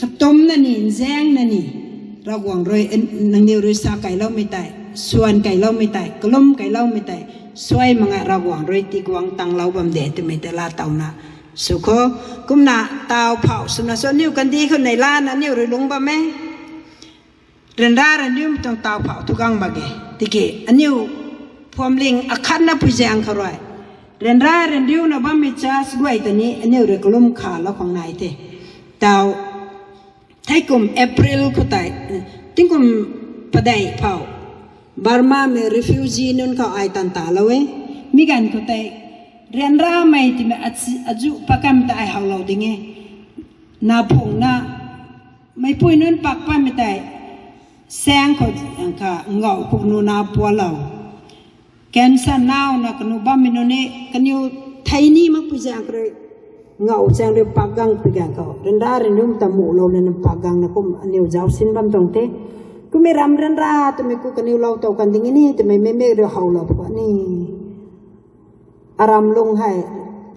ขต้มนั่นนี่แซงนั่นนี่ระวังรีนังเดียวรีสาไก่เล่าไม่ได้ส่วนไก่เล่าไม่ได้กล้มไก่เล่าไม่ได้สวยมังระวังรีตีกวางตังเล่าบำเดตัวไม่แต่ลาเต่านะสุขกุมนาเต่าเผาสุนัขส่วนนิ้วกันดีคนในล้านนั้นนิ้วรีลุงบ่แม่เรนดาเรนดิ้มต้องเต่าเผาทุกครั้งบ่เกติเกอันนิ้วพวมลิงอักขันนับพิจารณาเขาไว้เรนราเรนดิวนะบ้ามิจ้าสวยตัวนี้อันนี้เรียกลุ่มขาแล้วของนายเตดาวไทยกุมเอพริลก็ตายทิ้งกุมปะไดเผาบาร์มาเมริฟิวจีนุนเขาไอตันตาละเว้มีกันก็ตายเรนราไม่ที่มันอาจุปากกันตายหาวเราดิ่งนาพงนาไม่พูดนุนปักป้าไม่ตายแสงเขาค่ะเงาพวกนูนาปัวเราแกนสันนาวนะกันอุบามิโนเนกันอยู่ไทยนี่มักพิจารณาเลยเงาแสงเรียปากกังพิจารณาเขาเรนดาเรนดุมตะมูโลเลนปากกังนะกุมอันนี้เจ้าสินบัมตรงเตกุไม่รำเรนดาตัวไม่กูกันอยู่เราตัวกันดิ่งนี่ตัวไม่เรื่องเขาเราพวกนี้อารามลงให้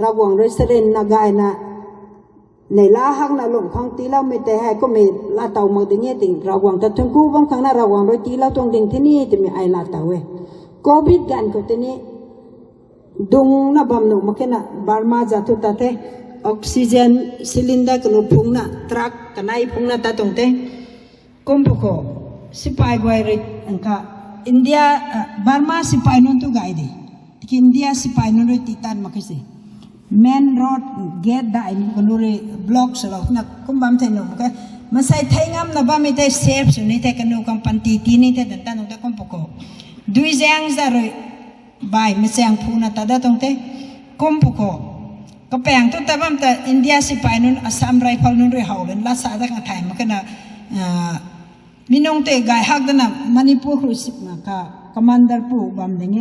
ระวังเรสเรนนากายนะในลาหักนะลงของตีเราไม่แต่ให้ก็ไม่ลาเต่ามาดิ่งนี่ติงระวังแต่ทั้งคู่บางครั้งนะระวังโดยตีเราตรงดิ่งที่นี่ตัวไม่ไอลาเต่าเว้โควิดกันก็ตัวนี้ดงน่ะบำหนุมาแค่น่ะบาร์มาจัตุตาเตออกซิเจนซิลินดากันพุ่งน่ะทรัคกันไอพุ่งน่ะตาตรงเตกุมพกสิปายกวยริอันค่ะอินเดียบาร์มาสิปายนุ่นตุกไอเดีที่อินเดียสิปายนุ่นริติตันมาคิดสิแมนโรดเกตได้กันนุ่นริบล็อกสลอกนักกุมบัมเทนุมาแค่มาใส่ไทยงามน่ะบ้าไม่ได้เซฟสุนี่แต่กันนุ่งกันปันตีตีนี่แต่ตันนุ่งแต่กุมพกดุยแจงซะเลยบายไม่แจงพูน่ะตาดาตรงเตกุมพกก็แปลงตัวแต่บ้ามแต่อินเดียสิไปนู่นอัสสัมไรพอนู่นเรื่องเขาเป็นลักษณะต่างไทยมันก็น่ะมีน้องเตะกายหักดันน่ะมันนี่พวกรู้สึกนะค่ะคอมมานเดอร์ผู้บำดิ่ง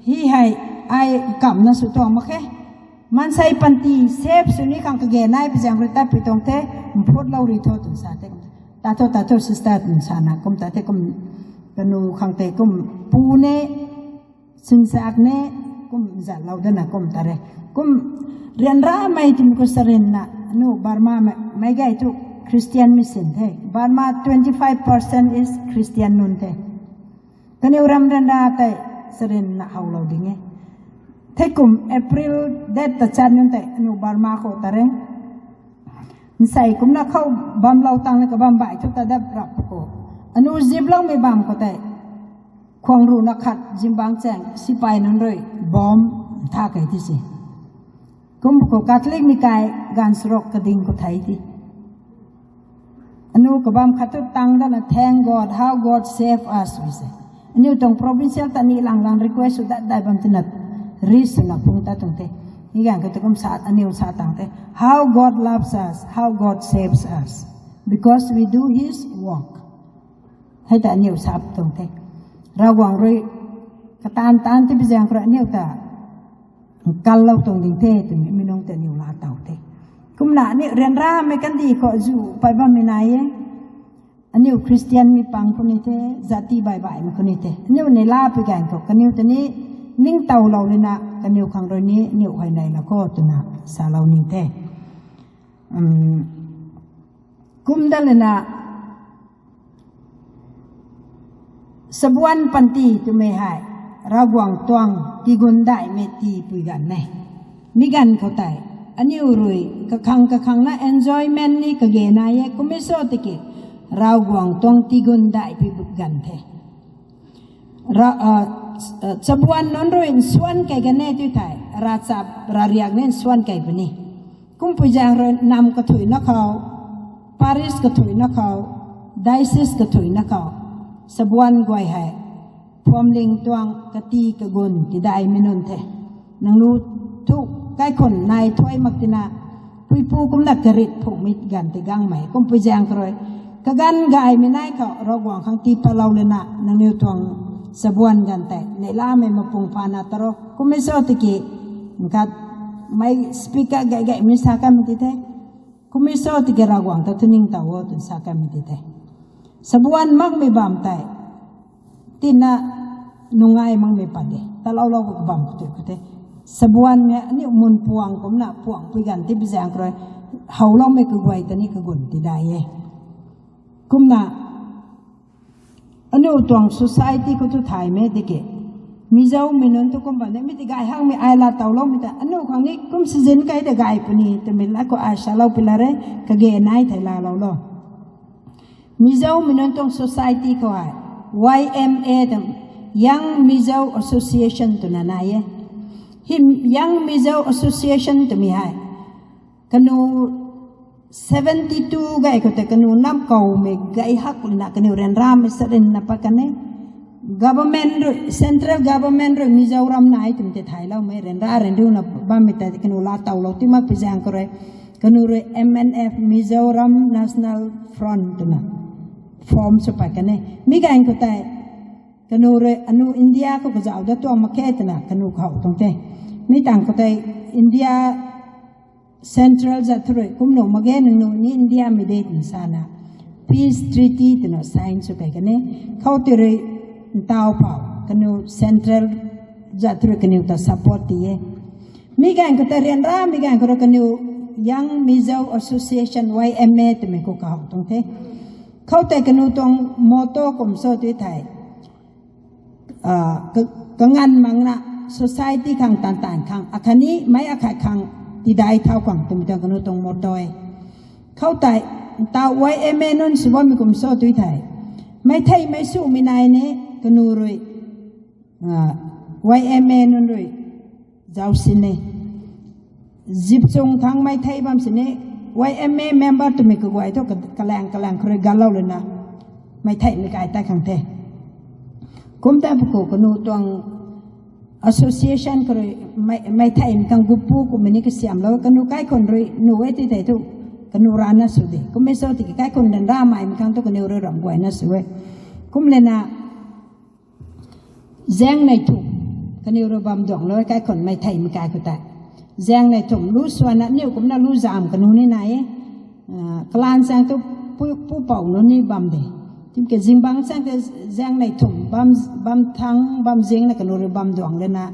ฮีให้ไอ้กำน่ะสุดท้องมาแค่มันใส่ปันตีเซฟสุนีขังกะเกนายไปจังริตาไปตรงเตพูดเล่าริโทตุสาเตตาโตสิสตาตุสานะกุมตาเตกุมกันนูขังเตกุมปูเนสินสากเนกุมจัดเราเดินนะกุมตาเรกุมเรียนร่าไม่ที่มีกุศลนะนูบาร์มาไม่ไกลทุกคริสเตียนมิสซินเทบาร์มา 25% is คริสเตียนนุนเทกันอยู่รำเรียนร่าเตสรินนะเอาเราดิ่งเทกุมเอพริลเดตตัดจันนุนเตนูบาร์มาโคตาเรใส่กุมนักเข้าบัมเราตังกับบัมใบทุกตาดับรับโกอนุจิบลงไม่บัมก็แต่ควงรูนักขัดจิมบังแจงสิไปนั่นเลยบอมท่าไก่ที่สิกุมก็คาทอลิกมีกายการสรกกระดิ่งก็ไทยที่อนุกับบัมขัดตังด้าน Thank God how God save us วิเศษอนุตรง provincial ตอนนี้หลังการ request สุดได้บัมตินัดรีสนับพุ่งตาตรงเตนี่อย่างก็จะกุมศาสตร์อนุศาสตร์ต่างเต how God loves us how God saves us because we do His work ให้แต่นิวซับตรงเทระวังเลยกตานที่พิจารณาเนี่ยแต่ กันเราตรงดิงเทตุมีน้องแต่นิวลาเต่าเทกุมหนานี่เรียนร่าไม่กันดีขอจูไปบ้านไม่นายอันนี้คริสเตียนมีปังคนนี้เทจัติบายบายมีคนนี้เทอันนี้ในลาไปกันก็กันนิวตัวนี้นิ่งเต่าเราเลยนะกันนิวขังเรานี้นิวภายในแล้วก็ตัวน่ะสาเรานิ่งเทกุมดัลเลยนะสบวนปันตีตัวไม่หายระวังตวงที่กุนได้ไม่ตีปุยกันไหนมีกันเขาไตอันนี้รุยกะคังนะ enjoyment นี่กะเกนายก็ไม่สอติเกระวังตวงที่กุนได้ปุยกันเถสบวนนั้นรุยส่วนไก่กันแน่ตัวไตราชาราเรียกเนี่ยส่วนไก่ปนี่กุมปุยจางรนำกระถุยนักเขาปารีสกระถุยนักเขาไดซิสกระถุยนักเขาสบวนกวยให้พวมลิงตวงกะตีกะกุนที่ได้ไม่นนเถนังรู้ทุกใกล้คนนายถ้วยมักตินาปุยปูกุมนักกริดผงมิดกันติกังใหม่กุมปุยแจงกรอยกะกันกายไม่นายเขาระวังขังตีปะเราเลยนะนังนิ้วตวงสบวนกันแต่ในล่าไม่มาปงพานาตรอกุมไม่สอติกีมัดไม่สปีกะไก่ไม่สักการมิติเถกุมไม่สอติกีระวังแต่ทุนิงตาวตุนสักการมิติเถสบวนมักไม่บามแต่ที่น่ะนุ่งไงมังไม่ปัดเดแต่เราก็บังตัวก็เตสบวนเนี่ยนี่มุนพวงผมน่ะพวงไปกันที่พิจารณาเลยเขาเราไม่คือไว้แต่นี่คือกุนที่ได้กุมน่ะอันนี้ตัว society ก็ทุกถ่ายไม่ได้เกมีเจ้ามีนนทุกคนแบบนี้ไม่ได้ไกลห้างไม่ไอลาเต่าเราไม่ได้อันนี้ครั้งนี้กุมซีซันไกลได้ไกลปนี่แต่ไม่ละก็อาชาเราไปละเร่ก็เกนายไทยลาเรามีเจ้ามีนนตรง society ก็ไอYMA ต Young Mizo Association ตัวนั้นไงฮิม Young Mizo Association ตัวมีให้กันนู72ไงก็แต่กันนูน้ำเก่าไม่ไงฮักเลยนะกันนูเรียนรำไม่สรินนับกันเนี่ย government ด้วย central government ด้วยมิโซรัมนายถึงจะถ่ายเราไม่เรียนรำเรียนดูนะบ้านไม่แต่กันนูลาเต่าเราที่มาพิจารณาก็เลยกันนูเรีย MNF Mizoram National Front ตัวนั้นฟอร์มสุภาพกันเนี่ยมีการก็แต่กันนูเรอนุอินเดียก็จะเอาแต่ตัวมาแค่ตัวน่ะกันนูเขาตรงเต้มีต่างก็แต่อินเดียเซ็นทรัลจะทุ่ยกุมหนูมาแค่หนึ่งนี่อินเดียไม่ได้ถึงสานะ peace treaty ตัวน่ะ sign สุภาพกันเนี่ยเขาตัวเรต้าเผากันนูเซ็นทรัลจะทุ่ยกันนูตัว support ที่มีการก็แต่เรียนร่ามีการก็กันนู Young Mizo Association YMA ตัวมันก็เขาตรงเต้เขาแต่กันนูตรงโมโต้กรมโซตุไทยก็งานมังนะ society ขังต่างๆขังอาคานี้ไม่อาคาขังที่ได้เท่ากันตัวกันนูตรงโมโต้เขาแต่ตาไว้เมนุนสวามิกรมโซตุไทยไม่ไทยไม่สู้ไม่นายเนี่ยกันนูรุยไว้เมนุนรุยเจ้าสิเนี่ยจิบจงทางไม่ไทยบางสิเนี่ยYMA member ตัวมีก็ไว้ทุกกะแลงครกันเล่าเลยนะไม่ไทยไม่กายใต้ขังเทกุมแต่พวกก็นูตวง association ก็ไม่ไทยมีกังกุปูกุมินิกเสียมแล้วก็นูใกล้คนรู้นูเวทีไทยทุกก็นูรานะสุดกุมไม่สอติใกล้คนเดินร่าไม่มีกังทุกก็นูเรื่องกวยนะสุดกุมเลยนะแจ้งในทุกก็นูระบำดวงแล้วใกล้คนไม่ไทยมีกายก็แต่แจงในถุงรู้ส่วนนั้นเนี่ยผมน่ารู้จามกันนู้นนี่ไหนกลานแจงตัวผู้เป่านู้นนี่บัมเดที่เกิดจิงบังแจงแต่แจงในถุงบัมทั้งบัมเจงนะกันนู้นบัมดวงเลยนะ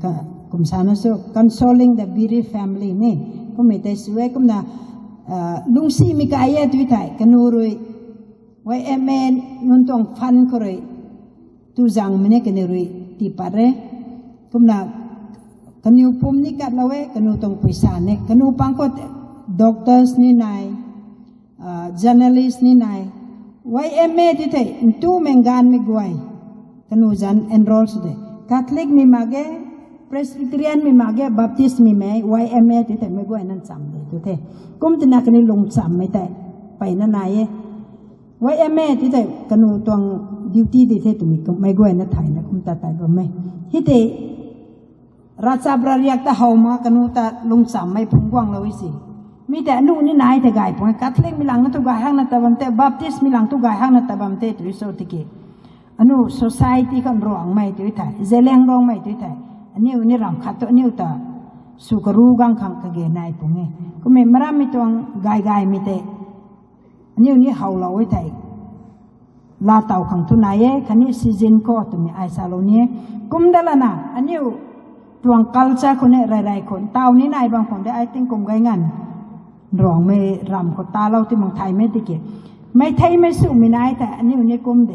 ก็กุมสานุสุ consoling the Biri family นี่ก็ไม่ได้สวยก็น่ะลุงซีมีกายตัวไทยกันนู้นเลยไว้เมนนุ่นตรงฟันก็เลยตุจังมันเนี่ยกันนู้นเลยที่ปาร์ก็น่ะกันยูปุ่มนี่กัดเราเว้กันยูตรงพิษาเนี่ยกันยูปังก็ด็อกเตอร์สนี่นายjournalist นี่นายไว้ที่เตะตู้เมงานไม่กวยกันยูจัน enroll สุดเลยคาทอลิกมีมาเก้ Presbyterian มีมาเก้ Baptist มีไหมไว้ที่เตะไม่กวยนั่นจำเลยตัวเตะกุมตินักนี่ลงจำไม่แต่ไปนั่นนายไว้ที่เตะกันยูตรง duty ที่เตะตัวมีไม่กวยนั่นไทยนะกุมตาไทยก็ไม่ที่เตะราชาบริยักษ์ตาเฮามากันนูตาลงสามไม่พุ่งกว้างเลยสิมีแต่นู่นนี่นายแต่ไก่พวกคาทอลิกมีหลังนั่นตัวไก่ห้างนั่นแต่บัมเตะบัพติสมีหลังตัวไก่ห้างนั่นแต่บัมเตะตัวโซติเกอนุ society กันรองไม่ตัวไทยเจริญรองไม่ตัวไทย อันนี้วันนี้รำขัดตัวนี้ตัวสุกรูกังขังกะเกนายปุ่งเองก็ไม่มารามิตวงกายมิเตอันนี้วันนี้เขาเราไว้ใจลาเต่าขังทุนายคันนี้ซีซันก็ตัวมีไอซาโลนี้กุมเดลนะอันนี้ตวงคัลเจอร์คนนี้ไรๆคนเต่านี้นายบางคนได้ไอติงกุมไกงันรองไม่รำคนตาเราที่เมืองไทยไม่ติเกไม่ไทยไม่สู้ไม่นายแต่อันนี้วันนี้กุมเด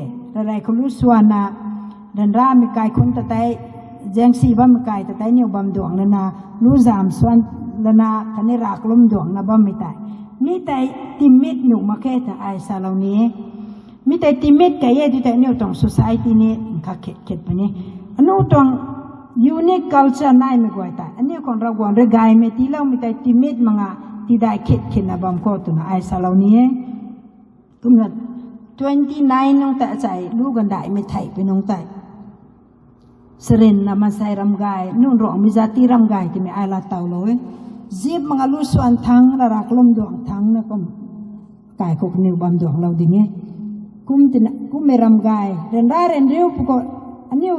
ไรๆคนรู้ส่วนนะเดินร่ามีกายคนแต่แจงสีบ้ามกายแต่เนี่ยบัมดวงแล้วนะรู้จามส่วนแล้วนะคันนี้รักลมดวงนะบัมไม่ตายมีแต่ติมิดหนุกมาแค่แต่ไอซาเหล่านี้มีแต่ติมิดแก่ยัยแต่เนี่ยตรงสังคมนี้ข้าเข็ดปนี้อันนู้นตรงยูนิคคัลเจอร์นายไม่กว่าแต่อันนี้คนเรากวนเรื่องกายไม่ที่เรามีแต่ติมิดมังอ่ะที่ได้เข็ดนะบัมก็ตัวนะไอซาเหล่านี้ก็มัน29น้องแต่ใจลูกกันได้ไม่ไถ่ไปน้องแต่สเรนนามาใส่รำกายนู่นรองมิจติรำกายที่ไม่ไอลาเตาเลยจีบมังลูส่วนทั้งระรักลมดวงทั้งนะก็กายกุกนิวบำดวงเราดิ่งเงี้ยกุมตินะกุมไม่รำกายเรนได้เรนเรียวปุกอันนี้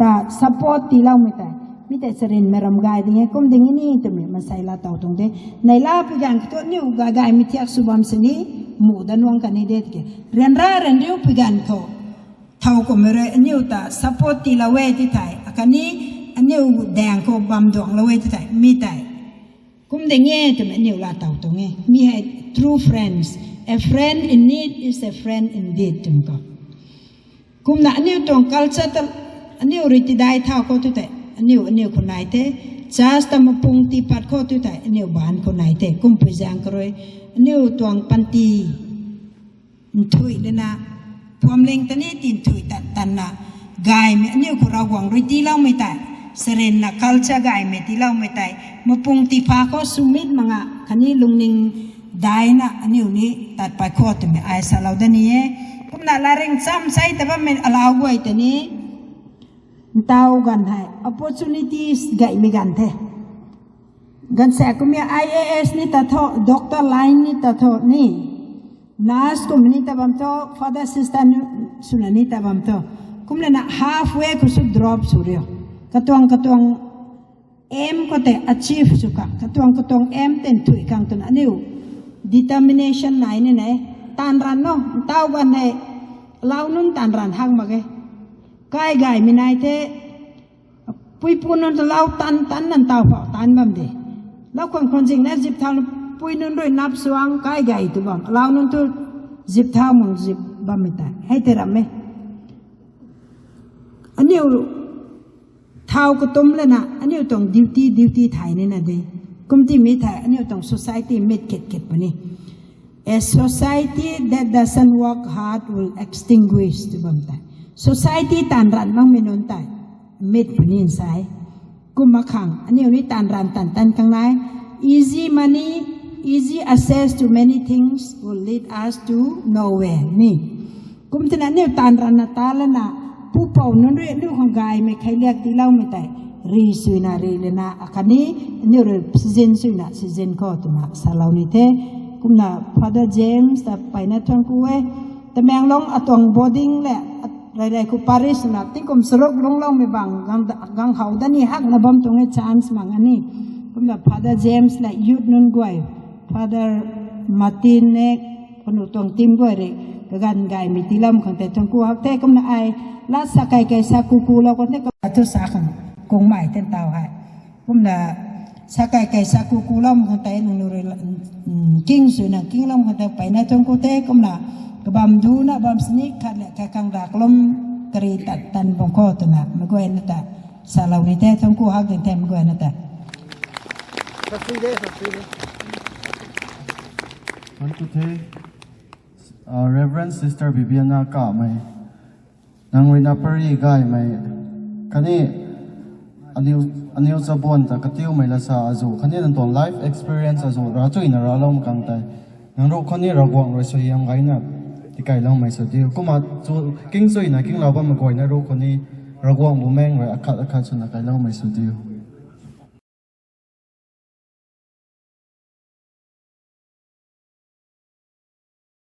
ตาสปอร์ตที่เราไม่ได้ไม่แต่สเรนไม่รำกายดิ่งเงี้ยกุมดิ่งนี่ตัวไม่มาใส่ลาเตาตรงเด้ในลาพิการตัวนิวกายไม่เที่ยงสุบามสนีหมู่ดันวงกันนี่เด็ดเกเรนได้เรนเรียวพิการเขาเท่ากับเมื่ออันนี้ตาสปอร์ตที่เราเวทีไทยอันนี้อันนี้แดงเขาบำดวงเราเวทีไทยมีไทยกุมเด้งเงี้ยตัวอันนี้ลาเต่าตรงเงี้ยมีให้ true friends a friend in need is a friend indeed จุ่มก็กุมน่ะอันนี้ตรง culture อันนี้ริติได้เท่าเขาตัวไทยอันนี้คนไหนเท่ just มาปุ่งตีปัดเขาตัวไทยอันนี้บ้านคนไหนเท่กุมพิจารณาเลยอันนี้ตรงปันตีถุยเลยนะพวมเล็งตอนนี้ตินถุยตันนะกายมีอันนี้คุณเราหวังริตีเล่าไม่ได้เสร็จนะคัลเจอร์กายมีที่เล่าไม่ได้มาปุ่งตีพาเขาสุมิดมังอ่ะคันนี้ลุงนิงได้นะอันนี้ตัดไปข้อตัวมีไอซาเราเดนี้ผมน่าลาเริงซ้ำใส่แต่ว่ามันอลาวไว้ตัวนี้เต้ากันให้ opportunities กายมีกันเถอะกันแสกุมี IAS นี่ตัดทอด็อกเตอร์ไลน์นี่ตัดทอนี่nurse community bamto father sister sunanita bamto kumlena halfway kusu drop suryo katuang aim ko te achieve suka katuang aim ten thui kang tun aniu determination nai ne ne tan ran no tau ban ne lau nun tan ran hang mage kai gai minai te pui punon lau tan nan tau pa tan bam de lau kon jing na jip thangปุยนุ่นด้วยนับสว่างกายใหญ่ตัวบังเรานุ่นตัวจิบเท้ามึงจิบบัมไม่ได้ให้เตระไหมอันนี้เท้าก็ต้มเลยนะอันนี้ต้องดิวตี้ไทยนี่นะเด้กุมที่มีไทยอันนี้ต้อง society เม็ดเก็ดปะนี่ a society that doesn't work hard will extinguish ตัวบัมได้ society ตันรันมั่งไม่นนได้เม็ดปะนี่สายกุมมาขังอันนี้ตันรันตันข้างในeasy money easy access to many things will lead us to nowhere นี่กุมที่นั้นเนี่ยตานรันตาแล้วนะผู้เป่านั่นเรื่องของกายไม่ใครเรียกที่เล่าไม่ได้รีสุนารีเลยนะอันนี้เนี่ยเรื่องซีซันสุนะซีซันก็ตัวนะสลาวนี่เท่กุมนะ Father James แต่ไปนะทางกูเอแต่แมงลงอัตวง boarding แหละไรๆกูปารีสนะที่กุมสรุปลงไม่บังกังเขาด้านนี้ฮักนะบัมตรงนี้ chance มังอันนี้ผมแบบ Father James และยุดนุ่นกวย Father Martin เนี่ยคนอุตงทีมกวยเลยกันไก่มีตีลำของแต่ทงกูฮักเต้ก็มาไอลาสกายไก่สักกูเราคนเต้ก็ทุสาขังกงใหม่เต้นเตาให้ผมน่ะสกายไก่สักกูลำของแต่หนึ่งเลยกิ้งสุนัขกิ้งลำของแต่ไปในทงกูเต้ก็มาก็บัมดูนะบัมสนิทขัดแหละแค่กังรักลมกรีตันบงข้อตัวน่ะไม่ก็เห็นนะแต่สาวเราในเต้ทงกูฮักเต้นไม่ก็เห็นนะแต่วันทุเทReverend Sister Bibiana กะไม่นางวินาปรีกายไม่คันนี้อันนี้จะบ่นจากกติวไม่ละสาจูคันนี้นั่นตัว life experience จูเราจุยน่ะเราลงกลางใจนางรู้คันนี้เรากวางเราสวยยังไงนะที่ไกลเราไม่สุดเดียวก็มาจูกิ้งสวยนะกิ้งเราบ้านมาก่อยนะรู้คันนี้เรากวางบุแมงเลยอักขัดชนะไกลเราไม่สุดเดียว